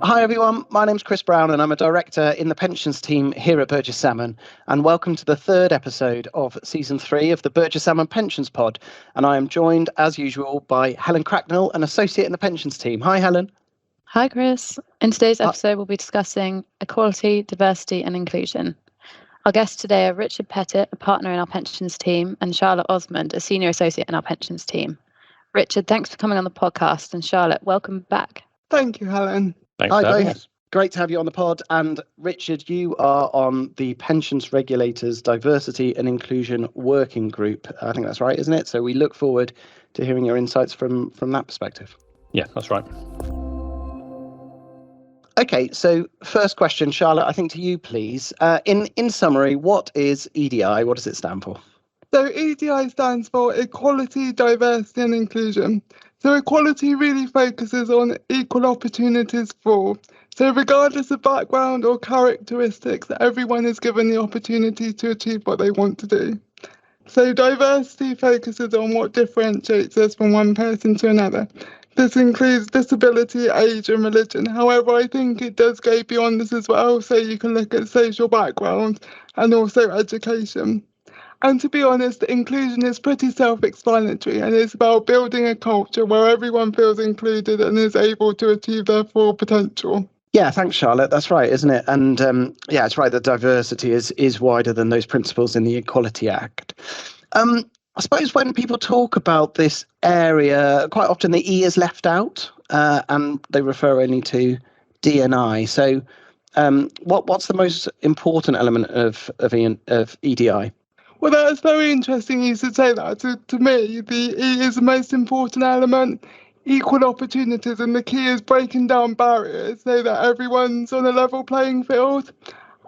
Hi everyone, my name's Chris Brown and I'm a director in the pensions team here at Burgess Salmon, and welcome to the third episode of season 3 of the Burgess Salmon Pensions Pod, and I am joined as usual by Helen Cracknell, an associate in the pensions team. Hi Helen. Hi Chris. In today's episode we'll be discussing equality, diversity and inclusion. Our guests today are Richard Pettit, a partner in our pensions team, and Charlotte Osmond, a senior associate in our pensions team. Richard, thanks for coming on the podcast, and Charlotte, welcome back. Thank you, Helen. Thanks for having us. Great to have you on the pod. And Richard, you are on the Pensions Regulator's Diversity and Inclusion Working Group. I think that's right, isn't it? So we look forward to hearing your insights from that perspective. Yeah, that's right. Okay, so first question, Charlotte, I think to you, please. In summary, what is EDI? What does it stand for? So EDI stands for Equality, Diversity and Inclusion. So equality really focuses on equal opportunities for all. So regardless of background or characteristics, everyone is given the opportunity to achieve what they want to do. So diversity focuses on what differentiates us from one person to another. This includes disability, age and religion. However, I think it does go beyond this as well. So you can look at social background and also education. And to be honest, inclusion is pretty self-explanatory, and it's about building a culture where everyone feels included and is able to achieve their full potential. Yeah, thanks, Charlotte. That's right, isn't it? And yeah, it's right that diversity is wider than those principles in the Equality Act. I suppose when people talk about this area, quite often the E is left out, and they refer only to D and I. So what's the most important element of EDI? Well, that's very interesting you should say that. To me, the E is the most important element, equal opportunities, and the key is breaking down barriers so that everyone's on a level playing field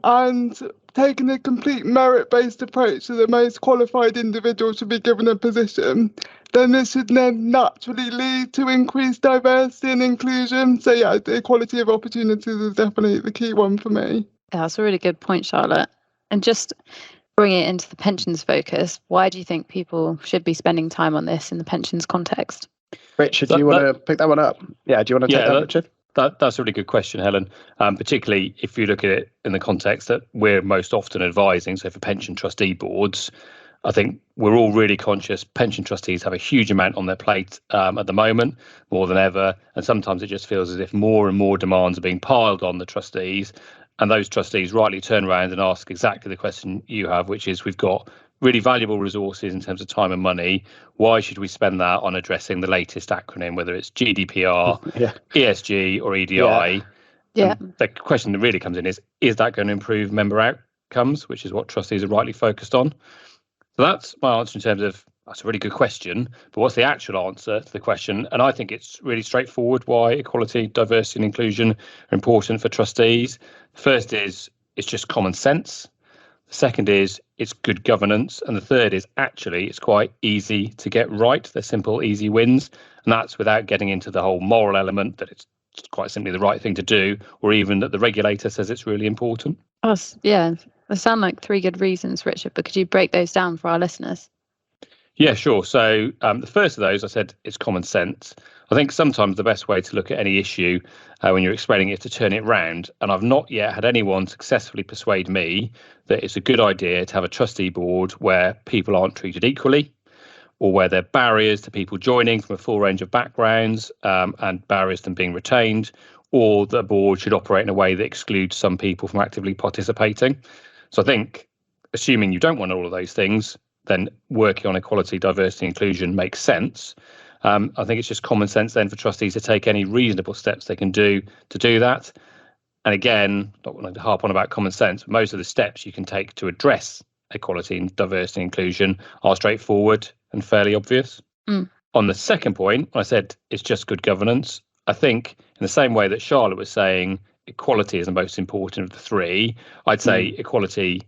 and taking a complete merit-based approach so the most qualified individual should be given a position. Then this should then naturally lead to increased diversity and inclusion. So yeah, the equality of opportunities is definitely the key one for me. Yeah, that's a really good point, Charlotte. And just bring it into the pensions focus, why do you think people should be spending time on this in the pensions context? Richard, do you want to pick that one up? Yeah, do you want to take that, Richard? That's a really good question, Helen, particularly if you look at it in the context that we're most often advising. So for pension trustee boards, I think we're all really conscious pension trustees have a huge amount on their plate at the moment, more than ever. And sometimes it just feels as if more and more demands are being piled on the trustees. And those trustees rightly turn around and ask exactly the question you have, which is we've got really valuable resources in terms of time and money. Why should we spend that on addressing the latest acronym, whether it's GDPR, ESG or EDI? Yeah. The question that really comes in is that going to improve member outcomes, which is what trustees are rightly focused on? So that's my answer in terms of that's a really good question, but what's the actual answer to the question? And I think it's really straightforward why equality, diversity and inclusion are important for trustees. The first is it's just common sense. The second is it's good governance. And the third is actually it's quite easy to get right. They're simple, easy wins. And that's without getting into the whole moral element that it's quite simply the right thing to do, or even that the regulator says it's really important. Yeah, they sound like 3 good reasons, Richard, but could you break those down for our listeners? Yeah, sure. So the first of those, I said, it's common sense. I think sometimes the best way to look at any issue when you're explaining it is to turn it round. And I've not yet had anyone successfully persuade me that it's a good idea to have a trustee board where people aren't treated equally, or where there are barriers to people joining from a full range of backgrounds and barriers to them being retained, or the board should operate in a way that excludes some people from actively participating. So I think, assuming you don't want all of those things, then working on equality, diversity, inclusion makes sense. I think it's just common sense then for trustees to take any reasonable steps they can do to do that. And again, not want to harp on about common sense, but most of the steps you can take to address equality and diversity and inclusion are straightforward and fairly obvious. On the second point, I said it's just good governance. I think in the same way that Charlotte was saying equality is the most important of the 3, I'd say equality,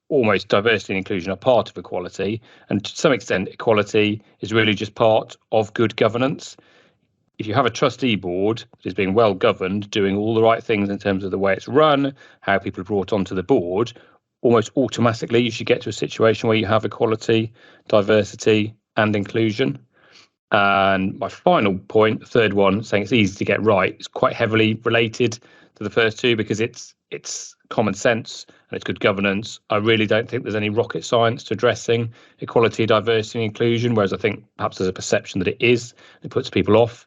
almost diversity and inclusion are part of equality. And to some extent, equality is really just part of good governance. If you have a trustee board that is being well governed, doing all the right things in terms of the way it's run, how people are brought onto the board, almost automatically you should get to a situation where you have equality, diversity and inclusion. And my final point, the third one, saying it's easy to get right, is quite heavily related to the first two because it's common sense and it's good governance. I really don't think there's any rocket science to addressing equality, diversity and inclusion, whereas I think perhaps there's a perception that it is. It puts people off.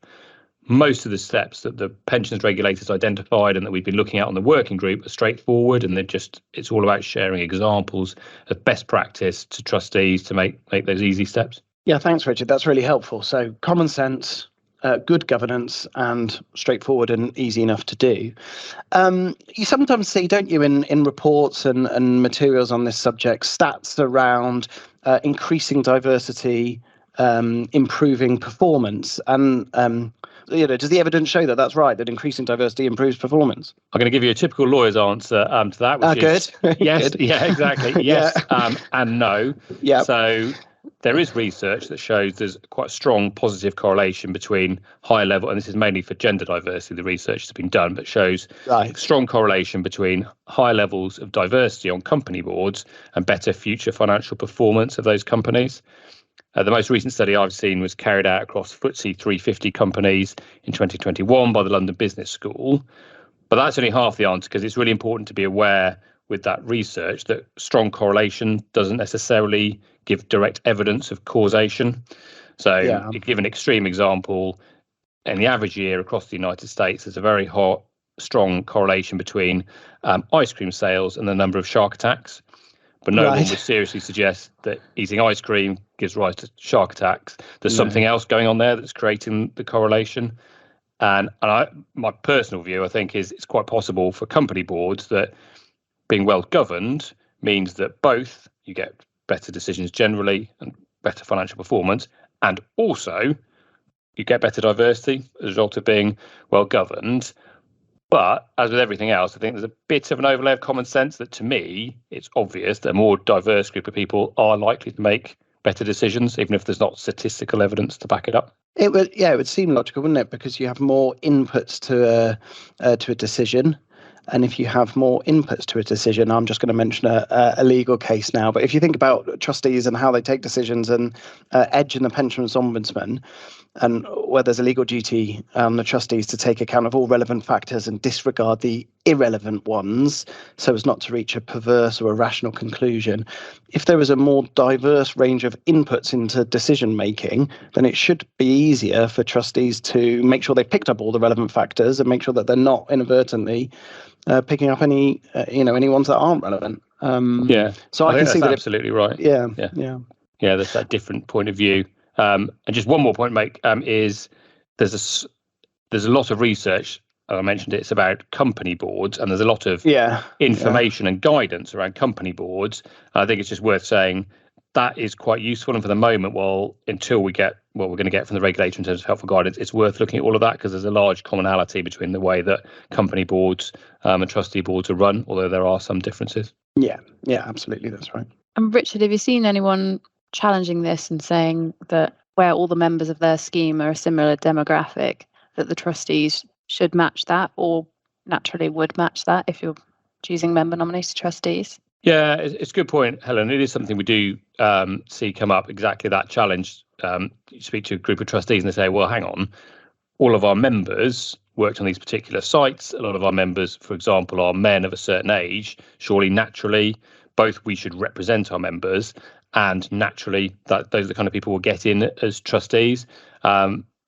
Most of the steps that the pensions regulators identified and that we've been looking at on the working group are straightforward, and it's all about sharing examples of best practice to trustees to make those easy steps. Yeah, thanks, Richard. That's really helpful. So common sense, good governance, and straightforward and easy enough to do. You sometimes see, don't you, in reports and materials on this subject, stats around increasing diversity, improving performance, and does the evidence show that that's right, that increasing diversity improves performance? I'm going to give you a typical lawyer's answer to that, which is good. Yes, Good. Yeah, exactly. Yes, and no. Yeah. So there is research that shows there's quite a strong positive correlation between high level, and this is mainly for gender diversity, the research has been done, but shows strong correlation between high levels of diversity on company boards and better future financial performance of those companies. The most recent study I've seen was carried out across FTSE 350 companies in 2021 by the London Business School. But that's only half the answer, because it's really important to be aware with that research that strong correlation doesn't necessarily give direct evidence of causation. So to give an extreme example, in the average year across the United States, there's a very strong correlation between ice cream sales and the number of shark attacks. But no one would seriously suggest that eating ice cream gives rise to shark attacks. There's something else going on there that's creating the correlation. And my personal view, I think, is it's quite possible for company boards that being well governed means that both you get better decisions generally and better financial performance, and also you get better diversity as a result of being well governed. But as with everything else, I think there's a bit of an overlay of common sense that, to me, it's obvious that a more diverse group of people are likely to make better decisions, even if there's not statistical evidence to back it up. It would seem logical, wouldn't it? Because you have more inputs to a decision. And if you have more inputs to a decision, I'm just going to mention a legal case now. But if you think about trustees and how they take decisions, and Edge and the Pensions Ombudsman, and where there's a legal duty on the trustees to take account of all relevant factors and disregard the irrelevant ones so as not to reach a perverse or irrational conclusion. If there is a more diverse range of inputs into decision making, then it should be easier for trustees to make sure they've picked up all the relevant factors and make sure that they're not inadvertently picking up any ones that aren't relevant. So I can see that absolutely right. Yeah. There's that different point of view. And just one more point to make is there's a lot of research. I mentioned it's about company boards, and there's a lot of information and guidance around company boards. I think it's just worth saying that is quite useful. And for the moment, until we get what we're going to get from the regulator in terms of helpful guidance, it's worth looking at all of that, because there's a large commonality between the way that company boards and trustee boards are run, although there are some differences. Yeah, absolutely, that's right. And Richard, have you seen anyone challenging this and saying that where all the members of their scheme are a similar demographic, that the trustees should match that, or naturally would match that if you're choosing member nominated trustees? Yeah, it's a good point, Helen. It is something we do see come up, exactly that challenge. You speak to a group of trustees and they say, well, hang on, all of our members worked on these particular sites. A lot of our members, for example, are men of a certain age. Surely, naturally, both we should represent our members, and naturally, those are the kind of people we'll get in as trustees.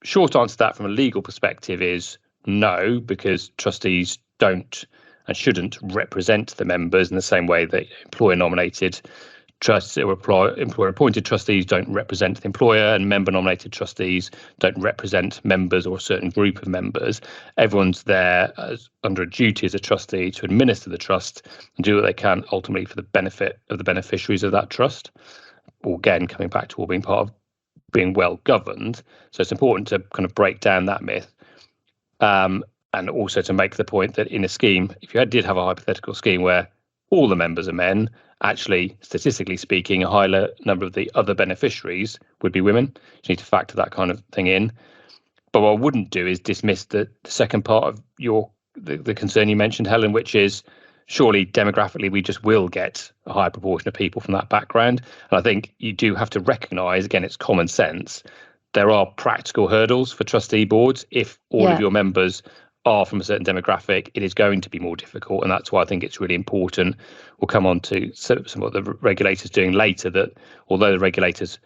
Short answer to that from a legal perspective is no, because trustees don't and shouldn't represent the members in the same way that employer-nominated trustees or employer-appointed trustees don't represent the employer, and member-nominated trustees don't represent members or a certain group of members. Everyone's there under a duty as a trustee to administer the trust and do what they can ultimately for the benefit of the beneficiaries of that trust. Again, coming back to all being part of being well governed. So it's important to kind of break down that myth. And also to make the point that in a scheme, if you did have a hypothetical scheme where all the members are men, actually, statistically speaking, a higher number of the other beneficiaries would be women. You need to factor that kind of thing in. But what I wouldn't do is dismiss the second part of the concern you mentioned, Helen, which is surely demographically we just will get a higher proportion of people from that background. And I think you do have to recognise, again, it's common sense, there are practical hurdles for trustee boards. If all of your members are from a certain demographic, it is going to be more difficult. And that's why I think it's really important. We'll come on to some of what the regulator's doing later, that although the regulator's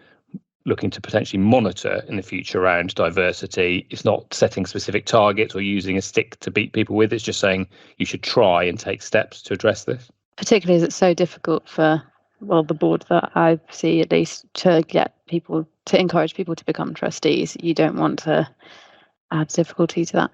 looking to potentially monitor in the future around diversity, it's not setting specific targets or using a stick to beat people with. It's just saying you should try and take steps to address this. Particularly as it's so difficult for, well, the board that I see at least, to get people, to encourage people to become trustees. You don't want to add difficulty to that.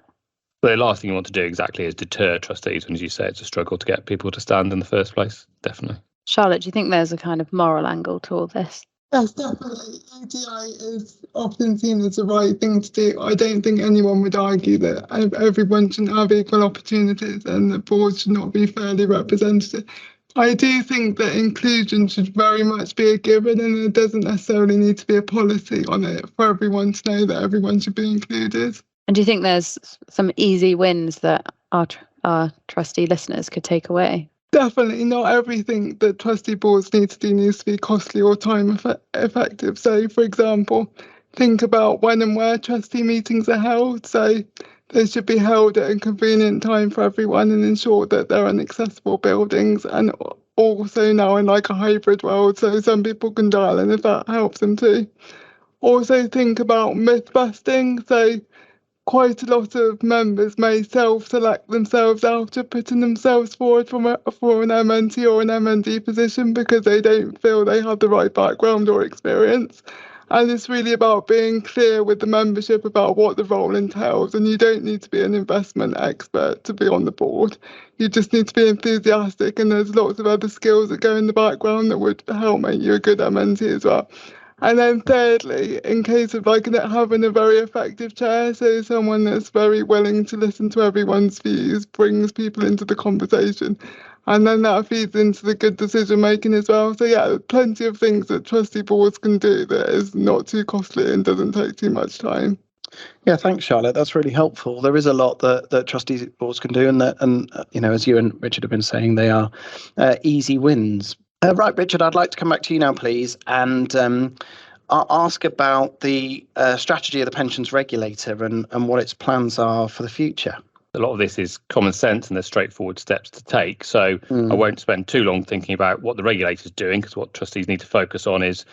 The last thing you want to do exactly is deter trustees. And as you say, it's a struggle to get people to stand in the first place. Definitely. Charlotte, do you think there's a kind of moral angle to all this? Yes, definitely. EDI is often seen as the right thing to do. I don't think anyone would argue that everyone should have equal opportunities and the board should not be fairly represented. I do think that inclusion should very much be a given, and there doesn't necessarily need to be a policy on it for everyone to know that everyone should be included. And do you think there's some easy wins that our trustee listeners could take away? Definitely not everything that trustee boards need to do needs to be costly or time effective. So, for example, think about when and where trustee meetings are held. So they should be held at a convenient time for everyone and ensure that they're in accessible buildings, and also now in like a hybrid world, so some people can dial in if that helps them too. Also think about myth busting. So quite a lot of members may self-select themselves out of putting themselves forward for an MNT or an MND position because they don't feel they have the right background or experience. And it's really about being clear with the membership about what the role entails. And you don't need to be an investment expert to be on the board. You just need to be enthusiastic, and there's lots of other skills that go in the background that would help make you a good MNT as well. And then thirdly, in case of like having a very effective chair, so someone that's very willing to listen to everyone's views, brings people into the conversation, and then that feeds into the good decision making as well. So yeah, plenty of things that trustee boards can do that is not too costly and doesn't take too much time. Yeah, thanks, Charlotte. That's really helpful. There is a lot that trustee boards can do, and you know, as you and Richard have been saying, they are easy wins. Right, Richard, I'd like to come back to you now, please, and I'll ask about the strategy of the Pensions Regulator and what its plans are for the future. A lot of this is common sense and there's straightforward steps to take. So I won't spend too long thinking about what the regulator's doing, because what trustees need to focus on is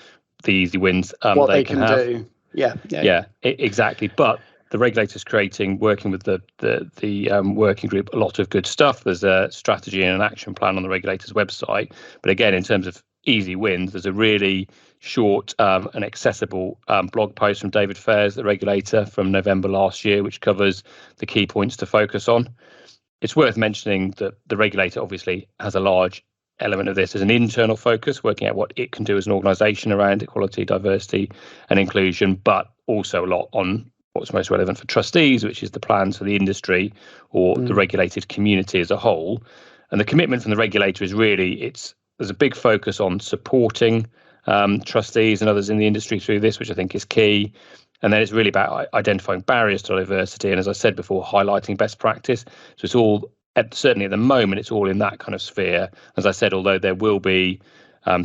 the easy wins what they can have. Do. Yeah, Exactly. But the regulator's creating, working with the working group, a lot of good stuff. There's a strategy and an action plan on the regulator's website. But again, in terms of easy wins, there's a really short and accessible blog post from David Fairs, the regulator, from November last year, which covers the key points to focus on. It's worth mentioning that the regulator obviously has a large element of this as an internal focus, working out what it can do as an organisation around equality, diversity and inclusion, but also a lot on what's most relevant for trustees, which is the plans for the industry or the regulated community as a whole. And the commitment from the regulator is really, there's a big focus on supporting trustees and others in the industry through this, which I think is key. And then it's really about identifying barriers to diversity. And as I said before, highlighting best practice. So it's all, certainly at the moment, it's all in that kind of sphere. As I said, although there will be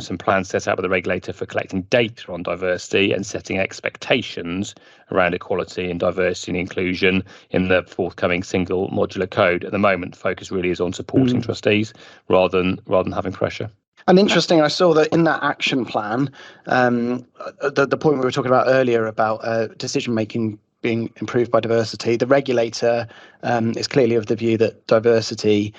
some plans set out by the regulator for collecting data on diversity and setting expectations around equality and diversity and inclusion in the forthcoming single modular code. At the moment, the focus really is on supporting trustees rather than having pressure. And interesting, I saw that in that action plan, the point we were talking about earlier about decision making being improved by diversity, the regulator is clearly of the view that diversity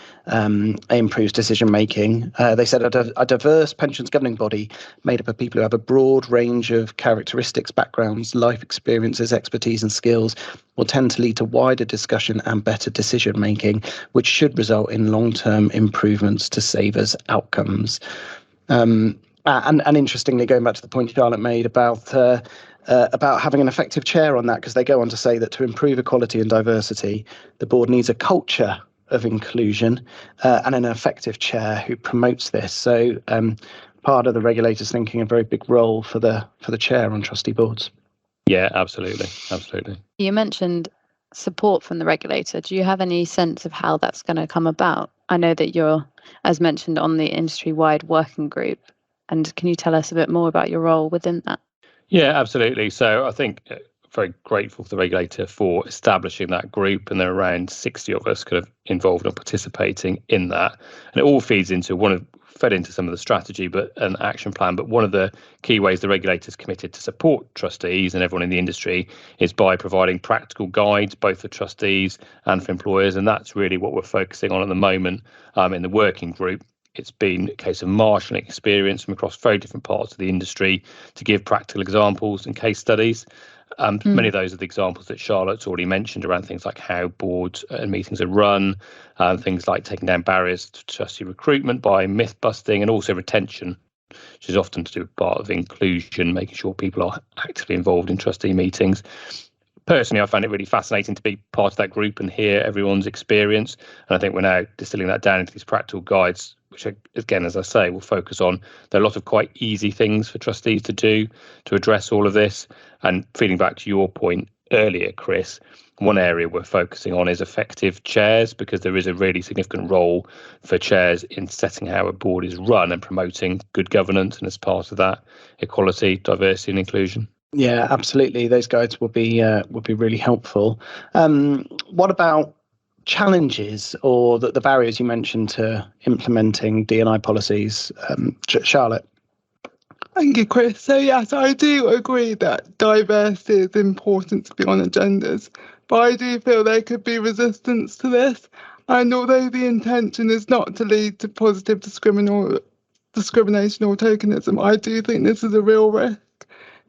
improves decision making. They said a diverse pensions governing body made up of people who have a broad range of characteristics, backgrounds, life experiences, expertise and skills will tend to lead to wider discussion and better decision making, which should result in long-term improvements to savers' outcomes. And interestingly, going back to the point Charlotte made about having an effective chair on that, because they go on to say that to improve equality and diversity, the board needs a culture of inclusion and an effective chair who promotes this. So part of the regulator's thinking a very big role for the chair on trustee boards. Yeah, absolutely. You mentioned support from the regulator. Do you have any sense of how that's going to come about? I know that you're, as mentioned, on the industry-wide working group. And can you tell us a bit more about your role within that? Yeah, absolutely. So I think very grateful for the regulator for establishing that group, and there are around 60 of us kind of involved and participating in that. And it all feeds into fed into some of the strategy, but an action plan. But one of the key ways the regulator's committed to support trustees and everyone in the industry is by providing practical guides, both for trustees and for employers. And that's really what we're focusing on at the moment in the working group. It's been a case of marshalling experience from across very different parts of the industry to give practical examples and case studies. Many of those are the examples that Charlotte's already mentioned around things like how boards and meetings are run, things like taking down barriers to trustee recruitment by myth busting, and also retention, which is often to do with part of inclusion, making sure people are actively involved in trustee meetings. Personally, I find it really fascinating to be part of that group and hear everyone's experience. And I think we're now distilling that down into these practical guides, which, again, as I say, will focus on, there are a lot of quite easy things for trustees to do to address all of this. And feeding back to your point earlier, Chris, one area we're focusing on is effective chairs, because there is a really significant role for chairs in setting how a board is run and promoting good governance, and as part of that, equality, diversity and inclusion. Yeah, absolutely. Those guides will be really helpful. What about challenges or the barriers you mentioned to implementing D&I policies? Charlotte? Thank you, Chris. So yes, I do agree that diversity is important to be on agendas, but I do feel there could be resistance to this. And although the intention is not to lead to positive discrimination or tokenism, I do think this is a real risk.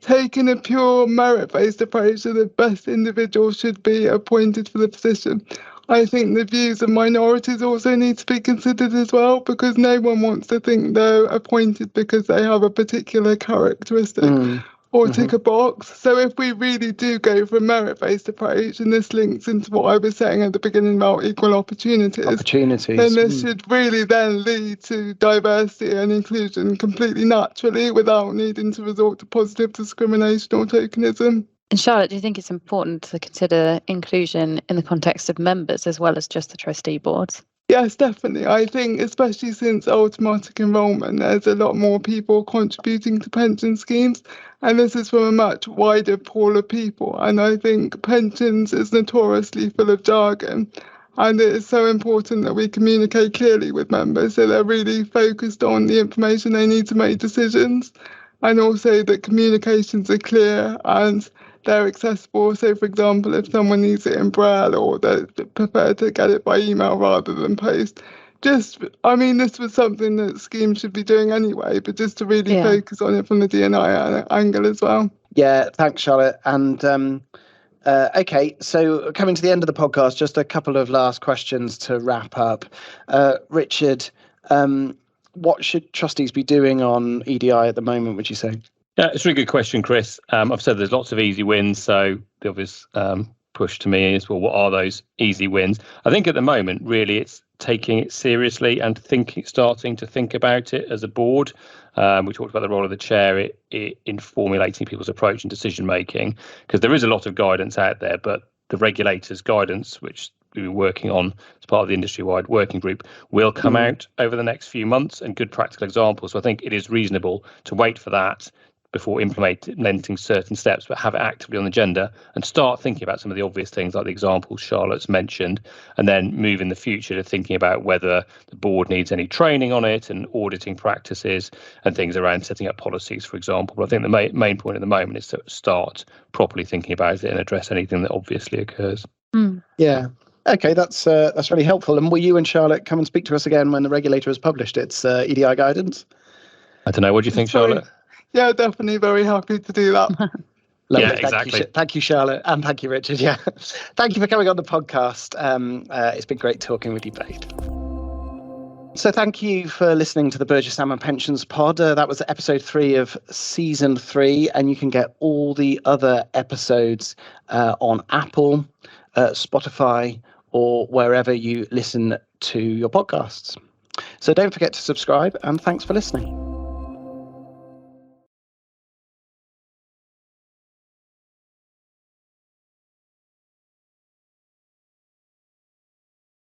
Taking a pure merit-based approach that the best individual should be appointed for the position, I think the views of minorities also need to be considered as well, because no one wants to think they're appointed because they have a particular characteristic or tick a box. So if we really do go for a merit-based approach, and this links into what I was saying at the beginning about equal opportunities, then this should really then lead to diversity and inclusion completely naturally without needing to resort to positive discrimination or tokenism. And Charlotte, do you think it's important to consider inclusion in the context of members as well as just the trustee boards? Yes, definitely. I think especially since automatic enrolment, there's a lot more people contributing to pension schemes, and this is from a much wider pool of people. And I think pensions is notoriously full of jargon, and it is so important that we communicate clearly with members so they're really focused on the information they need to make decisions, and also that communications are clear and they're accessible. So, for example, if someone needs it in Braille, or they prefer to get it by email rather than post, this was something that schemes should be doing anyway, but just to really focus on it from the D&I angle as well. Yeah, thanks, Charlotte. And okay, so coming to the end of the podcast, just a couple of last questions to wrap up. Richard, what should trustees be doing on EDI at the moment, would you say? Yeah, it's a really good question, Chris. I've said there's lots of easy wins, so the obvious push to me is, well, what are those easy wins? I think at the moment, really, it's taking it seriously and starting to think about it as a board. We talked about the role of the chair in formulating people's approach and decision making, because there is a lot of guidance out there, but the regulator's guidance, which we were working on as part of the industry-wide working group, will come out over the next few months, and good practical examples. So I think it is reasonable to wait for that before implementing certain steps, but have it actively on the agenda and start thinking about some of the obvious things like the examples Charlotte's mentioned, and then move in the future to thinking about whether the board needs any training on it and auditing practices and things around setting up policies, for example. But I think the main point at the moment is to start properly thinking about it and address anything that obviously occurs. Yeah. Okay, that's really helpful. And will you and Charlotte come and speak to us again when the regulator has published its EDI guidance? I don't know. What do you think, Charlotte? Yeah, definitely very happy to do that. Lovely. Yeah, exactly. Thank you, Charlotte, and thank you, Richard. Yeah, thank you for coming on the podcast. It's been great talking with you both. So thank you for listening to the Burgess Salmon Pensions Pod. That was episode 3 of season 3, and you can get all the other episodes on Apple, Spotify, or wherever you listen to your podcasts. So don't forget to subscribe, and thanks for listening.